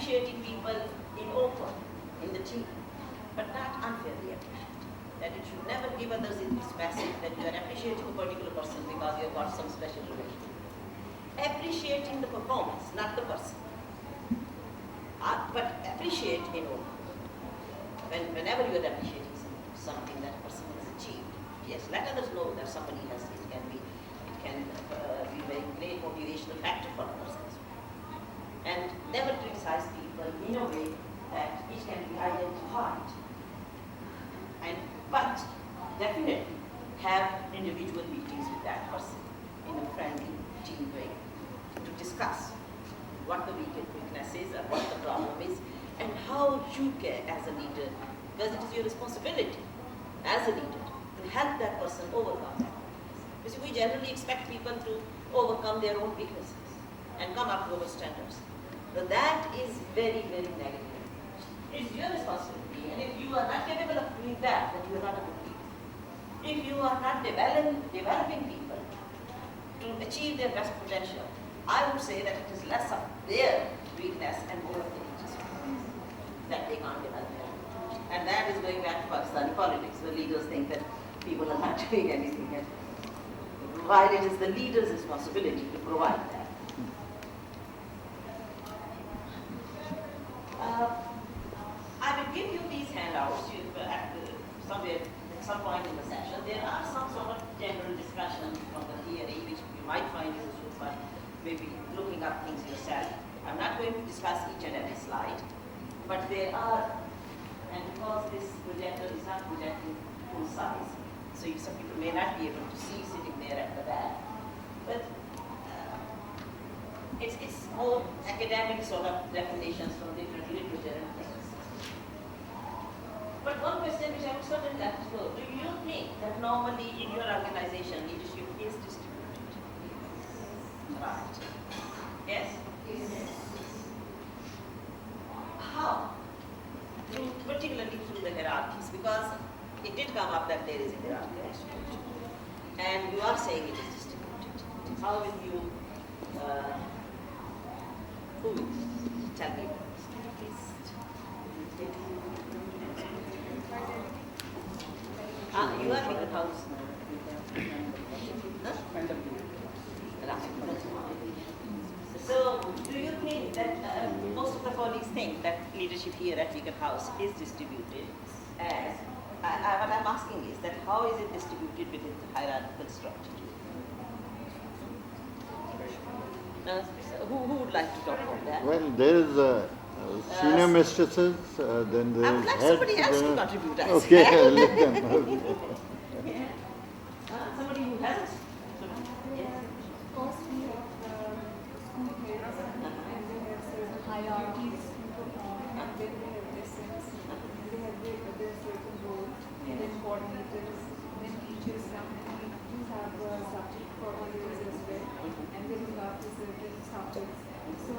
appreciating people in open, in the team, but not unfairly appreciating. That it should never give others this message that you are appreciating a particular person because you have got some special relation. Appreciating the performance, not the person. But appreciate in all. Whenever you are appreciating something that a person has achieved, yes, let others know that somebody has. It can be a very great motivational factor for others as well. And never criticize people in a way that it can be identified. But definitely have individual meetings with that person in a friendly, team way to discuss what the weakness is and what the problem is and how you can, as a leader, because it is your responsibility as a leader to help that person overcome that. You see, we generally expect people to overcome their own weaknesses and come up to our standards. But that is very, very negative. It's your responsibility, and if you are not capable of doing that, then you are not a good leader. If you are not developing people to achieve their best potential, I would say that it is less of their weakness and more of the leaders that they can't develop. And that is going back to Pakistani politics, where leaders think that people are not doing anything. While it is the leader's responsibility to provide that. I will give you these handouts somewhere at some point in the session. There are some sort of general discussion from the theory which you might find useful by maybe looking up things yourself. I'm not going to discuss each and every slide, but there are, and because this projector is not projecting full size, so some people may not be able to see sitting there at the back, but it's more academic sort of definitions from different literature and things. But one question which I would certainly like to know, do you think that normally in your organization leadership is distributed? Right. Yes? Yes. How? Particularly through the hierarchies, because it did come up that there is a hierarchy distribution. And you are saying it is distributed. How will you, who will tell me about this? You are Beaconhouse. So, do you think that most of the colleagues think that leadership here at Beaconhouse is distributed as, what I'm asking is that how is it distributed within the hierarchical structure? Who would like to talk about that? Well, there is senior mistresses, then there I would is like heads. somebody else to contribute. Okay, let them. Somebody who hasn't. Of course, we have school heads and they have certain hierarchies to perform, and then they have lessons, and they have their certain role, and then coordinators, then teachers come, and we do have subject coordinators as well, and they look after certain subjects. So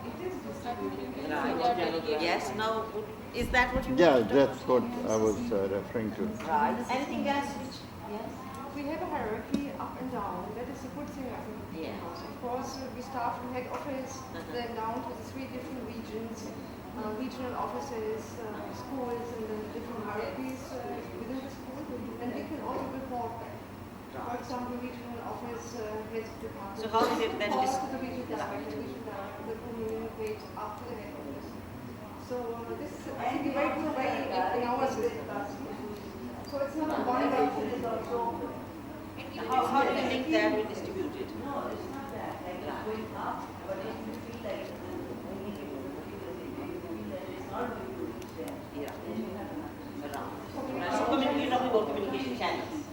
it is distributed. Right. Yes, now, is that what you Yeah, want to that's talk what I was referring to. about? Right. Anything else which, yes? We have a hierarchy up and down. That is a good thing, I think. Yeah. Of course, we start from head office, then down to the 3 different regions, regional offices, schools, and then different hierarchies within the school. And we can also report back. For example, regional office heads of department. So how is it then reports to the regional director, the communicates up to the head office. So this is I think, a very good way in our system. So it's not a one also. How do you think they are distributed? No, it's not that. Like it's going up, but if you feel like it's not going to reach there, Yeah. then you have enough. Around. So you're talking about communication channels.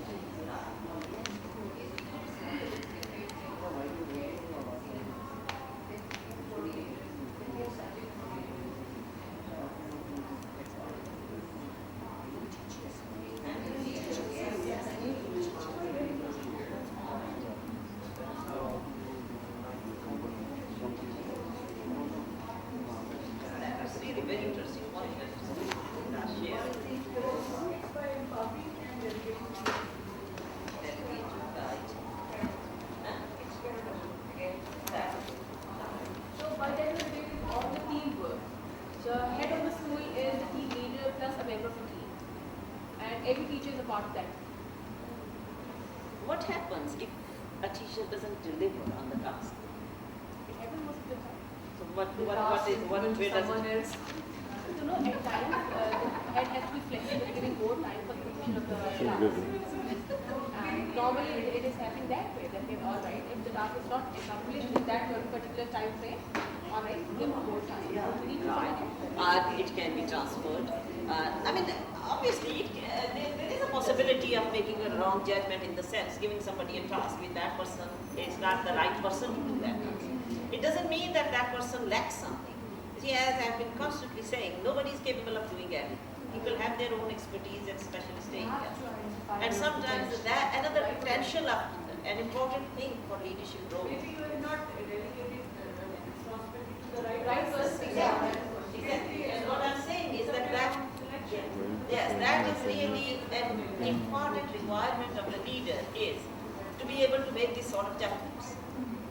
got that. What happens if a teacher doesn't deliver on the task? It happens most of the time. So what way does Someone it? else. So no, at times the head has to be flexible, giving more time for the completion of the task. And normally it is happening that way. That okay, all right, if the task is not accomplished in that particular time frame, all right, give more time. We need to find it. It can be transferred. I mean, obviously, there is a possibility of making a wrong judgment in the sense giving somebody a task with that person is not the right person to do that task. It doesn't mean that that person lacks something. See, as I've been constantly saying, nobody is capable of doing everything. People have their own expertise and specialist areas. And sometimes that another potential of an important thing for leadership role. Maybe you are not delegating responsibility to the Right person. Exactly. And what I'm saying is that that is really an important requirement of the leader is to be able to make this sort of judgments.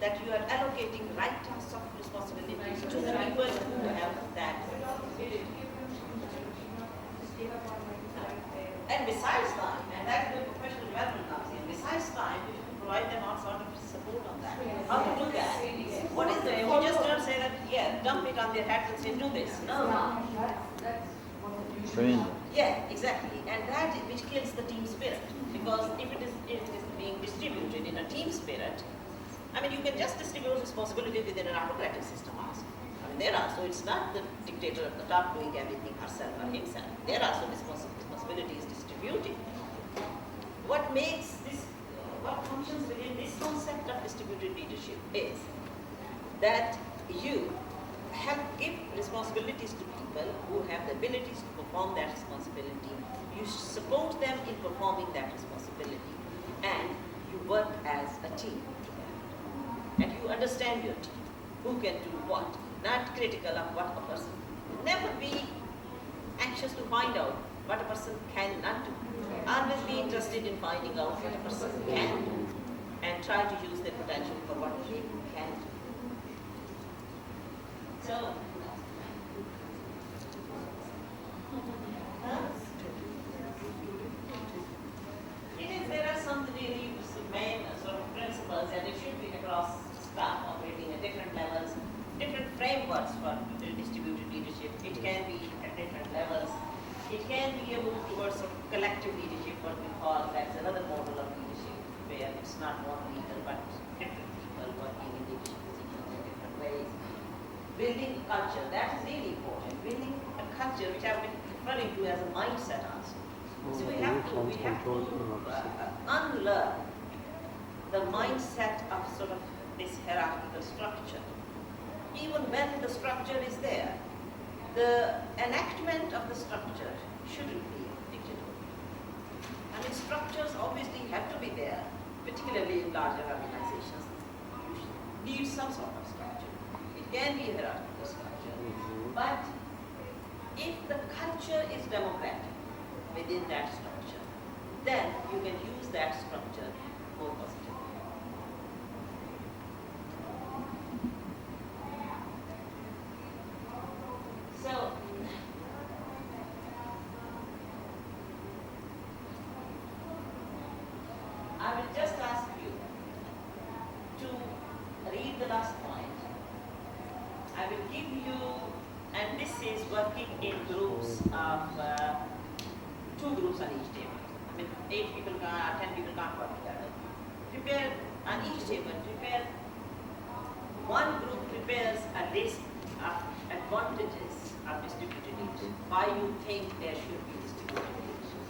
That you are allocating right tasks of responsibilities to the people who have that. And besides time, and that's where professional development comes in, besides time, we should provide them all sort of support on that. How to do that? What is it? You just don't say that, yeah, dump it on their heads and say, do this. No. Train. Yeah, exactly. And that which kills the team spirit. Because if it is being distributed in a team spirit, I mean, you can just distribute responsibility within an autocratic system also. I mean, there also, it's not the dictator at the top doing everything herself or himself. There also responsibility is distributed. What functions within this concept of distributed leadership is that you give responsibilities to people who have the abilities to perform that responsibility. You support them in performing that responsibility, and you work as a team. And you understand your team, who can do what, not critical of what a person. Never be anxious to find out what a person cannot do. Always be interested in finding out what a person can do and try to use their potential for what he can do. So, there are some really main sort of principles, and it should be across staff operating at different levels, different frameworks for distributed leadership. It can be at different levels. It can be a move towards sort of collective leadership, what we call, that's another model of leadership, where it's not one leader, but different people working in leadership positions in different ways. Building culture, that is really important. Building a culture, which I've been referring to as a mindset also. So we have to unlearn the mindset of sort of this hierarchical structure. Even when the structure is there, the enactment of the structure shouldn't be dictatorial. I mean, structures obviously have to be there, particularly in larger organizations. You need some sort of structure. It can be a hierarchical structure. But if the culture is democratic within that structure, then you can use that structure more positively. So, I will just ask you to read the last point. I will give you, and this is working in groups of 2 groups on each table. I mean, 8 people, 10 people can't work together. Prepare on each table, one group prepares a list of advantages of distributed leadership, why you think there should be distributed leadership.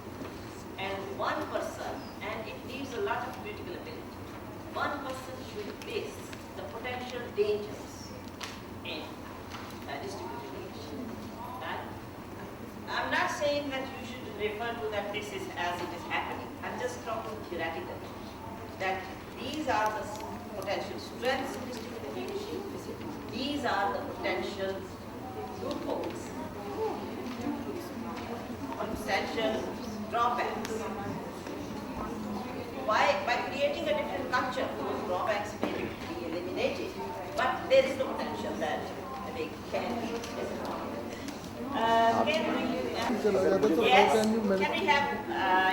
And one person, and it needs a lot of critical ability, one person should list the potential dangers in distributed leadership. Right? I'm not saying that you should refer to that this is as it is happening. I'm just talking theoretically. That these are the potential strengths of distributed leadership. These are the potential loopholes, potential drawbacks. By creating a different culture, those drawbacks may be eliminated, but there is the potential that they can be disadvantaged. Okay? चलो या तो Yes. how can you Can we have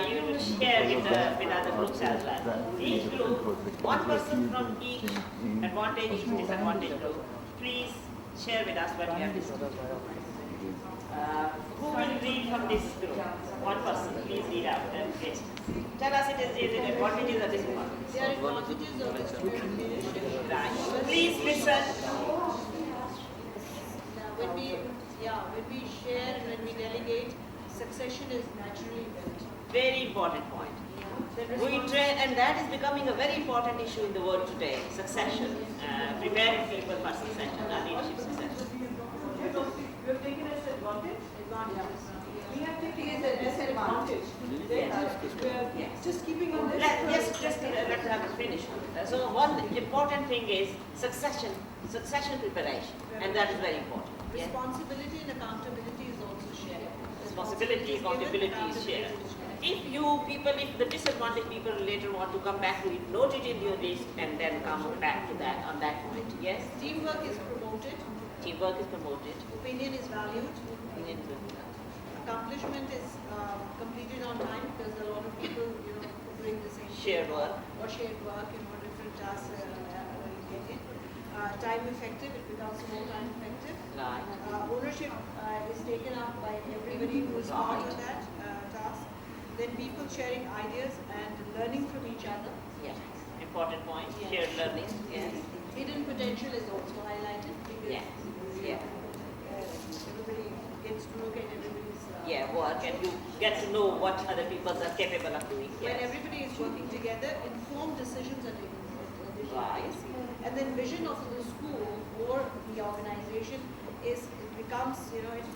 you to share with other groups as well? Each group, one person from each advantage, each disadvantage group. Please share with us what you have discussed. Who will read from this group? One person, please read out and yes. Tell us is it advantages or disadvantages? There are advantages of this student leadership. Right. Please listen. When we share and when we delegate, succession is naturally built. Very important point. We train, and that is becoming a very important issue in the world today. Succession, preparing people for succession, leadership succession. You have taken as advantage? Advantage. We have taken as a disadvantage. Yes. Just keeping on this. Let's have it finish. So one important thing is succession preparation, and that is very important. Yes. Responsibility and accountability is also shared. Responsibility, accountability is shared. If the disadvantaged people later want to come back to it, note it in your list and then come back to that on that point. Yes. Teamwork is promoted. Teamwork is promoted. Opinion is valued. Accomplishment is completed on time because a lot of people, doing the same Shared work. or shared work, different tasks allocated. Time effective, it becomes more time effective. Right. Ownership is taken up by everybody who is part of that task. Then people sharing ideas and learning from each other. Yes. Important point. Yes. Shared learning. Yes. Hidden potential is also highlighted because Yes. Yeah. everybody gets to look at everybody's Work, and you get to know what other people are capable of doing. When Yes. everybody is working together, informed decisions are taken. Right. And then vision of the school or the organization it becomes,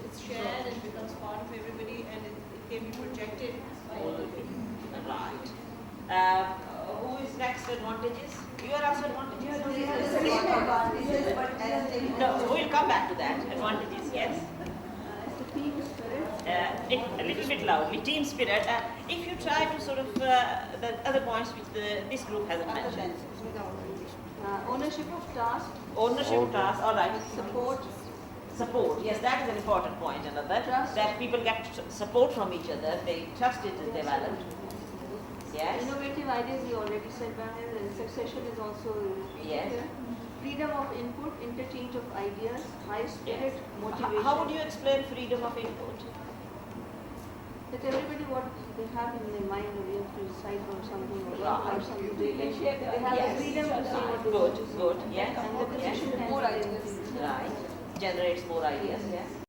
it's shared and becomes part of everybody and it can be projected by all of you. Right. Who is next? Advantages? You are also advantages? No, we'll come back to that. Advantages, yes. A little bit loudly. Team spirit. If you try to sort of the other points which this group hasn't mentioned. Ownership of task, Ownership of tasks. All right. support, Support. Yes, that is an important point. Another Trust. that people get support from each other. They trust it is developed. Yes. innovative ideas you already said, Bahir, and succession is also Yes. here. Freedom of input, interchange of ideas, high spirit, Yes. motivation. How would you explain freedom of input? That everybody what they have in their mind or they have to decide on something or Right. have something they can share. They have Yes. the freedom to say what they Good, want to say. good, yes, And the yes. decision can be Right. Generates more ideas, yes.